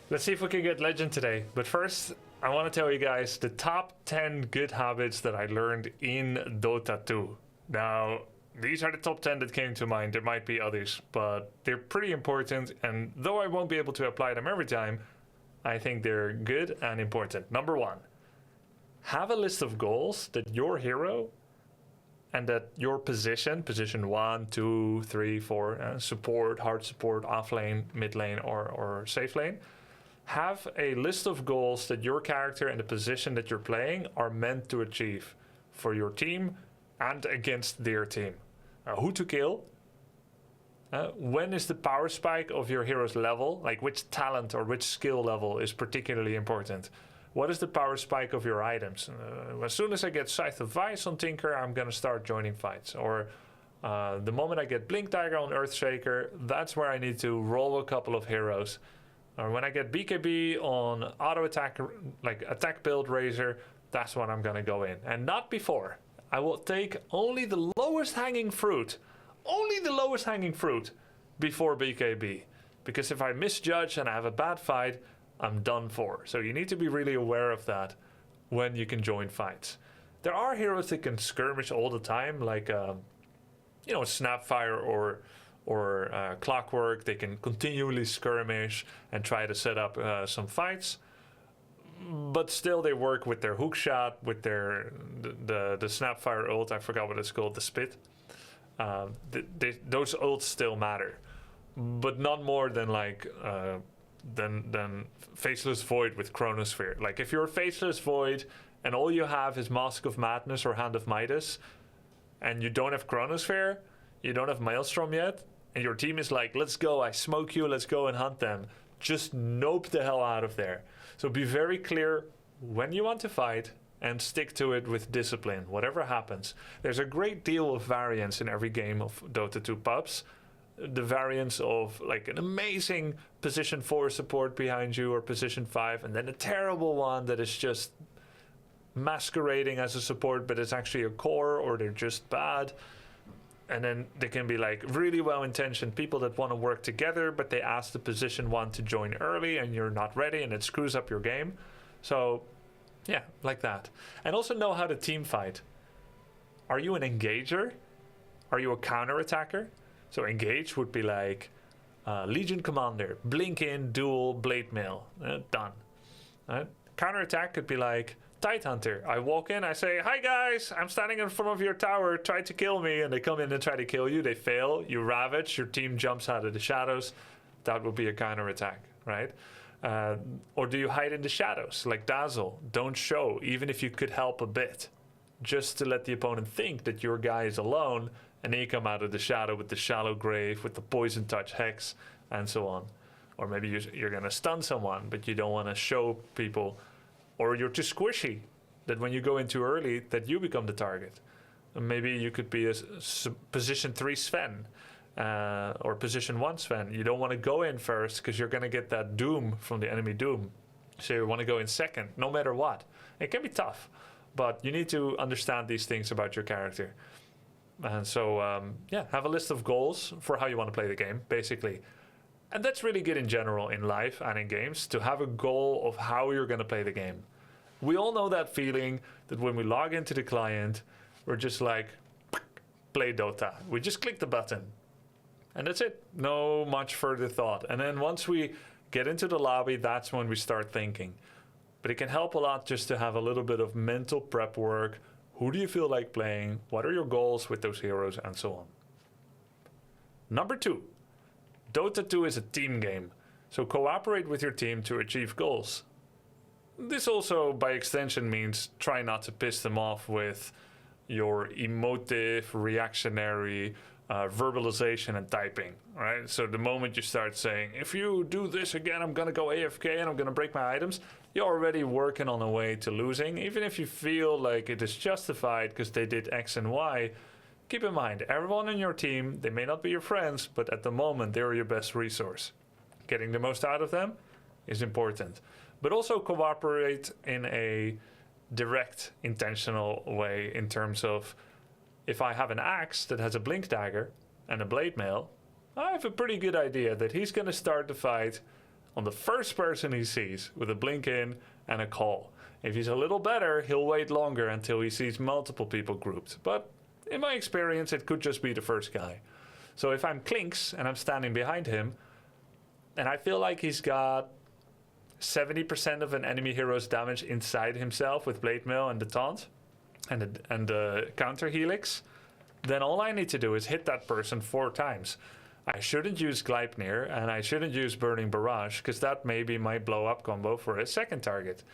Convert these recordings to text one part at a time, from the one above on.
Let's see if we can get legend today. But first, I want to tell you guys the top 10 good habits that I learned in Dota 2. Now, these are the top 10 that came to mind. There might be others, but they're pretty important. And though I won't be able to apply them every time, I think they're good and important. Number 1, have a list of goals that your hero and that your position 1, 2, 3, 4, support, hard support, off lane, mid lane, or safe lane, have a list of goals that your character and the position that you're playing are meant to achieve for your team and against their team. Who to kill? When is the power spike of your hero's level? Like which talent or which skill level is particularly important? What is the power spike of your items? As soon as I get Scythe of Vice on Tinker, I'm going to start joining fights. Or the moment I get Blink Dagger on Earthshaker, that's where I need to roll a couple of heroes. Or when I get BKB on auto attack, like attack build Razor, that's when I'm going to go in. And not before. I will take only the lowest hanging fruit. Only the lowest hanging fruit before BKB. Because if I misjudge and I have a bad fight, I'm done for. So you need to be really aware of that when you can join fights. There are heroes that can skirmish all the time, like Snapfire or Clockwork. They can continually skirmish and try to set up some fights, but still they work with their hook shot, with their the Snapfire ult. I forgot what it's called, the spit. Those ults still matter, but not more than like than Faceless Void with Chronosphere. Like if you're Faceless Void and all you have is Mask of Madness or Hand of Midas, and you don't have Chronosphere, you don't have Maelstrom yet, and your team is like, let's go, I smoke you, let's go and hunt them. Just nope the hell out of there. So be very clear when you want to fight and stick to it with discipline, whatever happens. There's a great deal of variance in every game of Dota 2 pubs. The variance of like an amazing position 4 support behind you or position 5, and then a terrible one that is just masquerading as a support, but it's actually a core, or they're just bad. And then they can be like really well-intentioned people that want to work together, but they ask the position 1 to join early and you're not ready and it screws up your game. So yeah, like that. And also know how to team fight. Are you an engager? Are you a counter-attacker? So engage would be like Legion Commander, blink in, duel, blade mail, done. Counter-attack could be like Tidehunter. I walk in, I say, hi guys, I'm standing in front of your tower, try to kill me, and they come in and try to kill you, they fail, you ravage, your team jumps out of the shadows. That would be a counter-attack, right? Or do you hide in the shadows, like Dazzle? Don't show, even if you could help a bit, just to let the opponent think that your guy is alone, and then you come out of the shadow with the Shallow Grave, with the Poison Touch Hex, and so on. Or maybe you're going to stun someone, but you don't want to show people. Or you're too squishy, that when you go in too early, that you become the target. And maybe you could be a position 3 Sven, or position 1 Sven. You don't want to go in first, because you're going to get that doom from the enemy doom. So you want to go in second, no matter what. It can be tough, but you need to understand these things about your character. And so, yeah, have a list of goals for how you want to play the game, basically. And that's really good in general in life and in games, to have a goal of how you're going to play the game. We all know that feeling that when we log into the client, we're just like, play Dota. We just click the button. And that's it. No much further thought. And then once we get into the lobby, that's when we start thinking. But it can help a lot just to have a little bit of mental prep work. Who do you feel like playing? What are your goals with those heroes? And so on. Number 2. Dota 2 is a team game, so cooperate with your team to achieve goals. This also, by extension, means try not to piss them off with your emotive, reactionary verbalization and typing, right? So the moment you start saying, if you do this again, I'm going to go AFK and I'm going to break my items, you're already working on a way to losing. Even if you feel like it is justified because they did X and Y, keep in mind, everyone on your team, they may not be your friends, but at the moment, they're your best resource. Getting the most out of them is important. But also cooperate in a direct, intentional way in terms of, if I have an axe that has a blink dagger and a blade mail, I have a pretty good idea that he's going to start the fight on the first person he sees with a blink in and a call. If he's a little better, he'll wait longer until he sees multiple people grouped. But in my experience, it could just be the first guy. So if I'm Klinks and I'm standing behind him, and I feel like he's got 70% of an enemy hero's damage inside himself with Blade Mail and the taunt and the counter helix, then all I need to do is hit that person 4 times. I shouldn't use Gleipnir and I shouldn't use Burning Barrage, because that may be my blow up combo for a second target.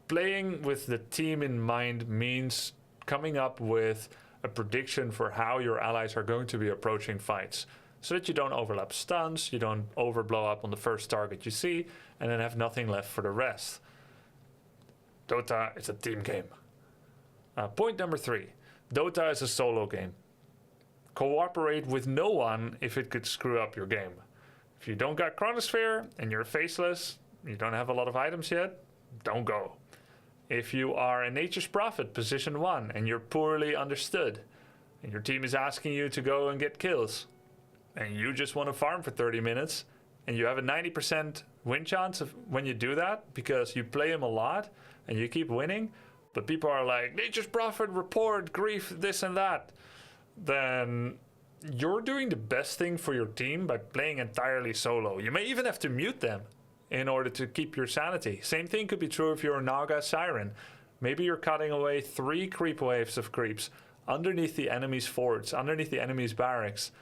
Playing with the team in mind means coming up with a prediction for how your allies are going to be approaching fights, so that you don't overlap stuns, you don't overblow up on the first target you see, and then have nothing left for the rest. Dota is a team game. Point number 3. Dota is a solo game. Cooperate with no one if it could screw up your game. If you don't got Chronosphere and you're faceless, you don't have a lot of items yet, don't go. If you are a Nature's Prophet, position 1, and you're poorly understood, and your team is asking you to go and get kills, and you just want to farm for 30 minutes, and you have a 90% win chance of when you do that, because you play him a lot, and you keep winning, but people are like, Nature's Prophet, report, grief, this and that, then you're doing the best thing for your team by playing entirely solo. You may even have to mute them in order to keep your sanity. Same thing could be true if you're a Naga Siren. Maybe you're cutting away 3 creep waves of creeps underneath the enemy's forts, underneath the enemy's barracks.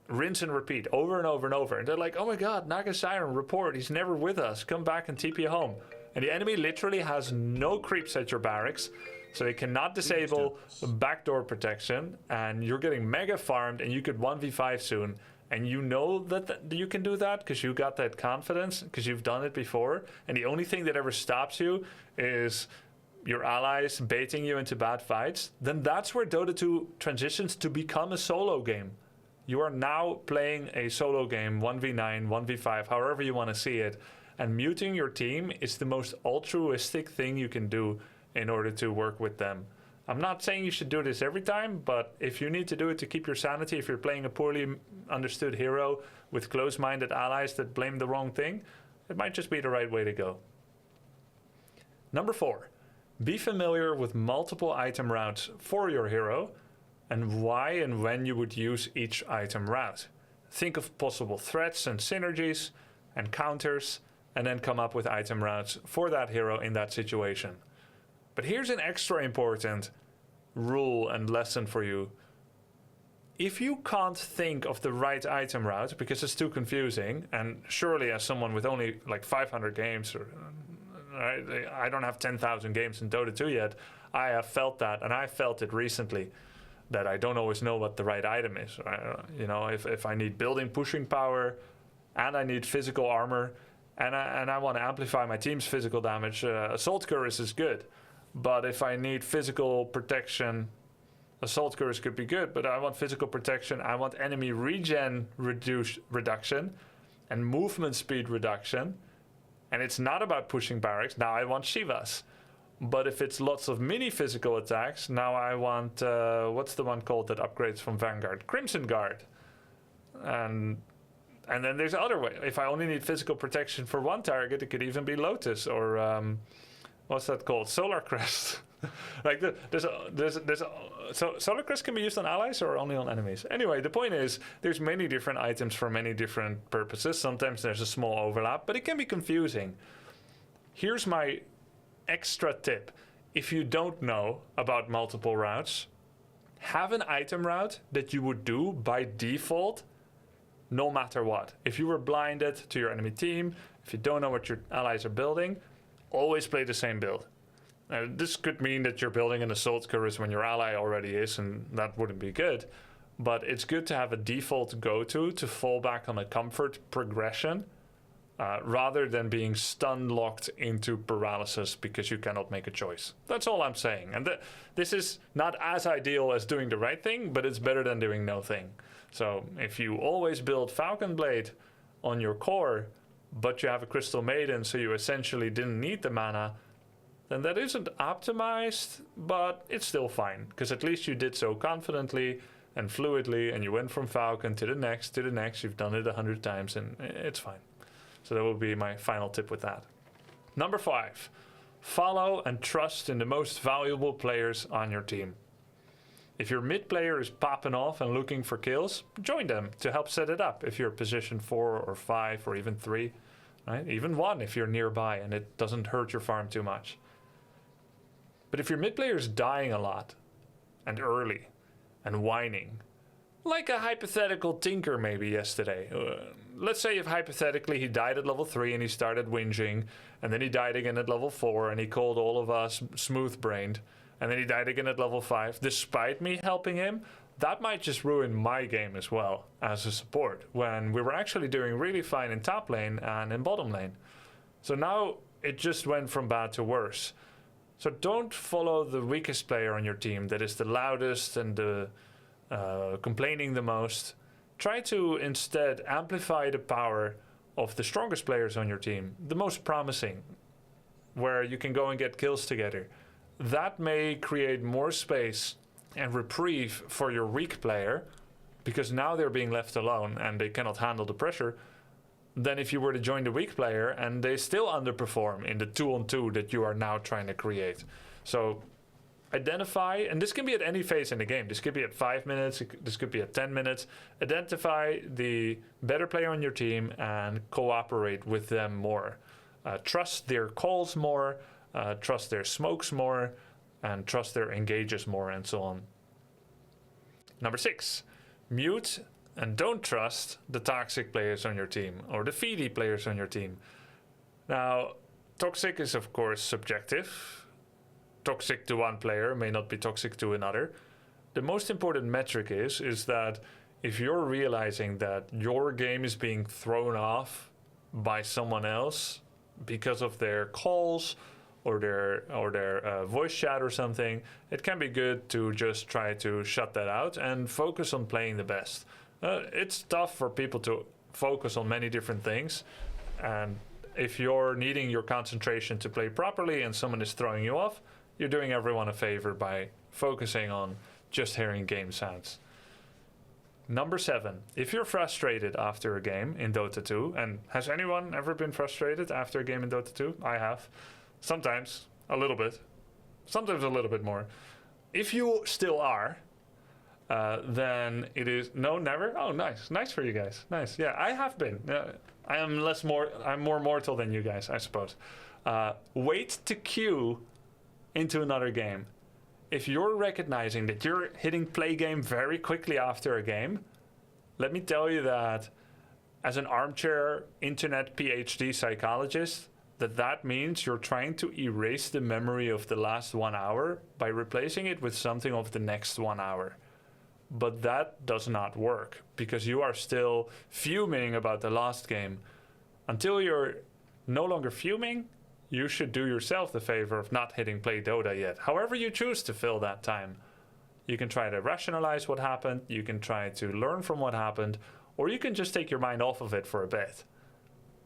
Rinse and repeat over and over and over. And they're like, oh my god, Naga Siren, report, he's never with us. Come back and TP home. And the enemy literally has no creeps at your barracks, so they cannot disable backdoor protection, and you're getting mega farmed, and you could 1v5 soon. And you know that you can do that because you got that confidence, because you've done it before. And the only thing that ever stops you is your allies baiting you into bad fights. Then that's where Dota 2 transitions to become a solo game. You are now playing a solo game, 1v9, 1v5, however you want to see it. And muting your team is the most altruistic thing you can do in order to work with them. I'm not saying you should do this every time, but if you need to do it to keep your sanity, if you're playing a poorly understood hero with close-minded allies that blame the wrong thing, it might just be the right way to go. Number 4, be familiar with multiple item routes for your hero and why and when you would use each item route. Think of possible threats and synergies and counters, and then come up with item routes for that hero in that situation. But here's an extra important rule and lesson for you. If you can't think of the right item route because it's too confusing, and surely as someone with only like 500 games, or I don't have 10,000 games in Dota 2 yet, I have felt that, and I felt it recently, that I don't always know what the right item is. You know, if I need building pushing power, and I need physical armor, and I want to amplify my team's physical damage, Assault Cuirass is good. But if I need physical protection, Assault Cuirass could be good, but I want physical protection, I want enemy regen reduction, and movement speed reduction, and it's not about pushing barracks, now I want Shivas. But if it's lots of mini physical attacks, now I want, what's the one called that upgrades from Vanguard? Crimson Guard. And then there's other way. If I only need physical protection for one target, it could even be Lotus, or what's that called? Solar Crest. Like so Solar Crest can be used on allies or only on enemies. Anyway, the point is there's many different items for many different purposes. Sometimes there's a small overlap, but it can be confusing. Here's my extra tip. If you don't know about multiple routes, have an item route that you would do by default no matter what. If you were blinded to your enemy team, if you don't know what your allies are building, always play the same build. This could mean that you're building an Assault Cuirass when your ally already is, and that wouldn't be good. But it's good to have a default go-to to fall back on a comfort progression rather than being stun locked into paralysis because you cannot make a choice. That's all I'm saying. And this is not as ideal as doing the right thing, but it's better than doing no thing. So if you always build Falcon Blade on your core, but you have a Crystal Maiden, so you essentially didn't need the mana, then that isn't optimized, but it's still fine, because at least you did so confidently and fluidly, and you went from Falcon to the next, you've done it 100 times, and it's fine. So that will be my final tip with that. Number 5, follow and trust in the most valuable players on your team. If your mid player is popping off and looking for kills, join them to help set it up if you're position 4 or 5 or even 3, right? Even 1 if you're nearby and it doesn't hurt your farm too much. But if your mid player is dying a lot and early and whining, like a hypothetical Tinker maybe yesterday. Let's say if hypothetically he died at level 3 and he started whinging, and then he died again at level 4 and he called all of us smooth-brained, and then he died again at level 5, despite me helping him, that might just ruin my game as well as a support, when we were actually doing really fine in top lane and in bottom lane. So now it just went from bad to worse. So don't follow the weakest player on your team that is the loudest and the complaining the most. Try to instead amplify the power of the strongest players on your team, the most promising, where you can go and get kills together. That may create more space and reprieve for your weak player, because now they're being left alone and they cannot handle the pressure, than if you were to join the weak player and they still underperform in the 2-on-2 that you are now trying to create. So identify, and this can be at any phase in the game. This could be at 5 minutes, this could be at 10 minutes. Identify the better player on your team and cooperate with them more. Trust their calls more, trust their smokes more, and trust their engages more, and so on. Number 6, mute and don't trust the toxic players on your team or the feedy players on your team. Now, toxic is of course subjective. Toxic to one player may not be toxic to another. The most important metric is that if you're realizing that your game is being thrown off by someone else because of their calls or their voice chat or something, it can be good to just try to shut that out and focus on playing the best. It's tough for people to focus on many different things, and if you're needing your concentration to play properly and someone is throwing you off, you're doing everyone a favor by focusing on just hearing game sounds. Number 7, if you're frustrated after a game in Dota 2, and has anyone ever been frustrated after a game in Dota 2? I have. Sometimes a little bit, sometimes a little bit more. If you still are, then it is never. Oh, nice for you guys. Nice. Yeah, I have been. I'm more mortal than you guys, I suppose. Wait to queue into another game. If you're recognizing that you're hitting play game very quickly after a game, let me tell you that as an armchair internet PhD psychologist, that means you're trying to erase the memory of the last 1 hour by replacing it with something of the next 1 hour. But that does not work, because you are still fuming about the last game. Until you're no longer fuming, you should do yourself the favor of not hitting play Dota yet. However you choose to fill that time. You can try to rationalize what happened, you can try to learn from what happened, or you can just take your mind off of it for a bit.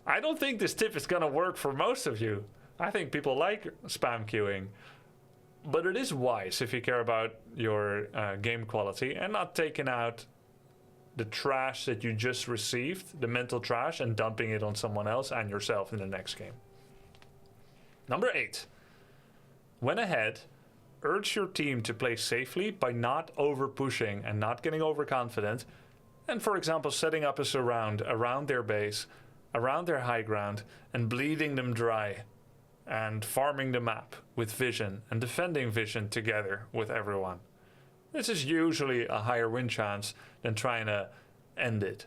I don't think this tip is going to work for most of you. I think people like spam queuing. But it is wise if you care about your game quality and not taking out the trash that you just received, the mental trash, and dumping it on someone else and yourself in the next game. Number 8. When ahead, urge your team to play safely by not over-pushing and not getting overconfident, and for example setting up a surround around their base, around their high ground, and bleeding them dry, and farming the map with vision and defending vision together with everyone. This is usually a higher win chance than trying to end it.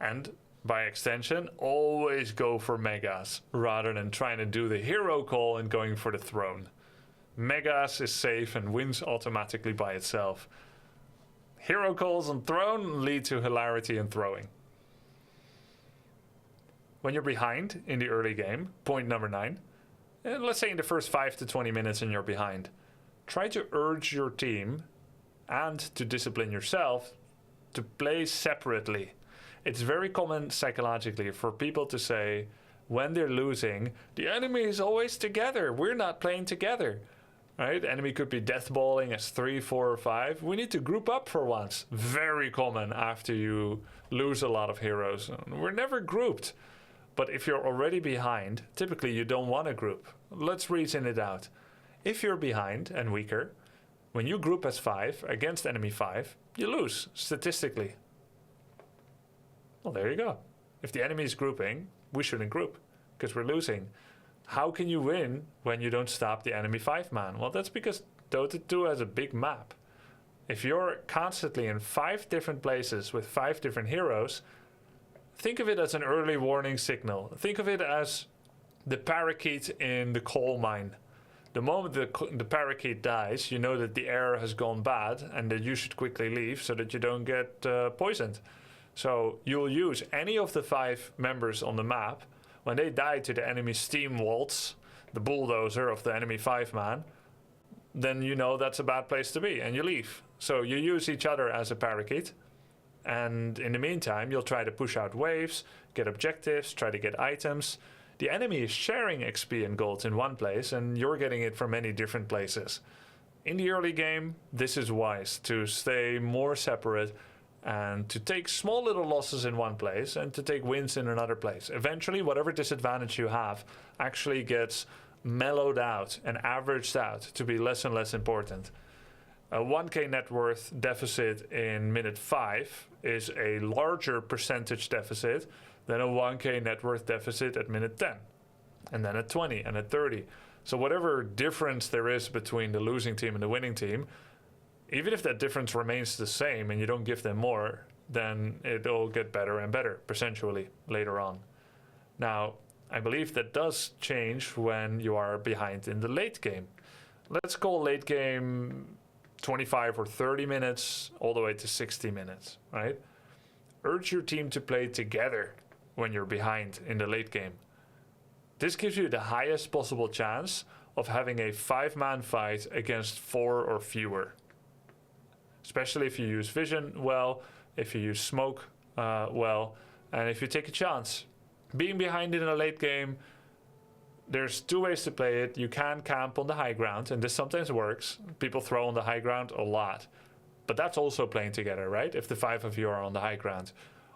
And by extension, always go for megas rather than trying to do the hero call and going for the throne. Megas is safe and wins automatically by itself. Hero calls on throne lead to hilarity and throwing. When you're behind in the early game, point number 9, let's say in the first 5 to 20 minutes and you're behind, try to urge your team and to discipline yourself to play separately. It's very common psychologically for people to say, when they're losing, the enemy is always together. We're not playing together. Right? Enemy could be deathballing as 3, 4, or 5. We need to group up for once. Very common after you lose a lot of heroes. We're never grouped. But if you're already behind, typically you don't want to group. Let's reason it out. If you're behind and weaker, when you group as 5 against enemy 5, you lose, statistically. Well, there you go. If the enemy is grouping, we shouldn't group, because we're losing. How can you win when you don't stop the enemy 5-man? Well, that's because Dota 2 has a big map. If you're constantly in 5 different places with 5 different heroes, think of it as an early warning signal. Think of it as the parakeet in the coal mine. The moment the parakeet dies, you know that the air has gone bad and that you should quickly leave so that you don't get poisoned. So you'll use any of the 5 members on the map. When they die to the enemy steam waltz, the bulldozer of the enemy 5-man, then you know that's a bad place to be and you leave. So you use each other as a parakeet. And in the meantime, you'll try to push out waves, get objectives, try to get items. The enemy is sharing XP and gold in one place, and you're getting it from many different places. In the early game, this is wise, to stay more separate and to take small little losses in one place and to take wins in another place. Eventually, whatever disadvantage you have actually gets mellowed out and averaged out to be less and less important. A 1k net worth deficit in minute 5 is a larger percentage deficit than a 1k net worth deficit at minute 10, and then at 20 and at 30. So whatever difference there is between the losing team and the winning team, even if that difference remains the same and you don't give them more, then it'll get better and better percentually later on. Now, I believe that does change when you are behind in the late game. Let's call late game 25 or 30 minutes all the way to 60 minutes, right? Urge your team to play together when you're behind in the late game. This gives you the highest possible chance of having a 5-man fight against 4 or fewer. Especially if you use vision well, if you use smoke well, and if you take a chance. Being behind in a late game, there's 2 ways to play it. You can camp on the high ground, and this sometimes works. People throw on the high ground a lot. But that's also playing together, right? If the 5 of you are on the high ground.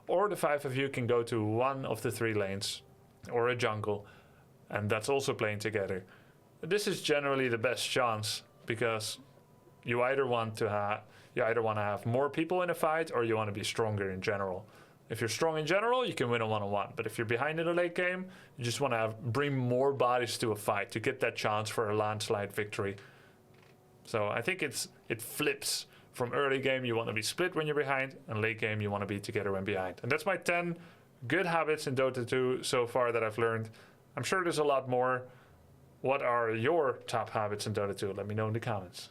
Or the 5 of you can go to one of the 3 lanes, or a jungle, and that's also playing together. This is generally the best chance, because you either want to have more people in a fight, or you want to be stronger in general. If you're strong in general, you can win a one-on-one. But if you're behind in a late game, you just want to bring more bodies to a fight to get that chance for a landslide victory. So I think it flips. From early game, you want to be split when you're behind, and late game, you want to be together when behind. And that's my 10 good habits in Dota 2 so far that I've learned. I'm sure there's a lot more. What are your top habits in Dota 2? Let me know in the comments.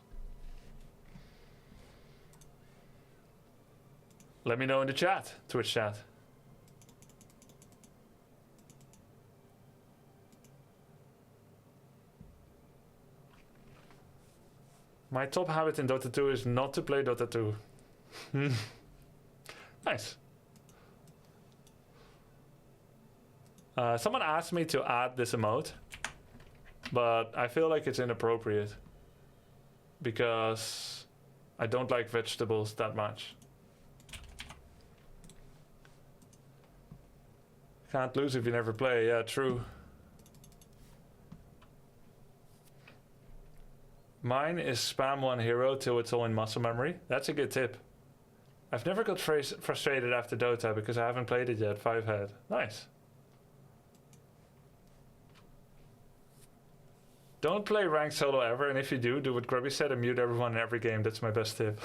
Let me know in the chat, Twitch chat. My top habit in Dota 2 is not to play Dota 2. Nice. Someone asked me to add this emote, but I feel like it's inappropriate because I don't like vegetables that much. Can't lose if you never play. Yeah, true. Mine is spam one hero till it's all in muscle memory. That's a good tip. I've never got frustrated after Dota because I haven't played it yet. 5-head. Nice. Don't play ranked solo ever, and if you do what Grubby said and mute everyone in every game. That's my best tip.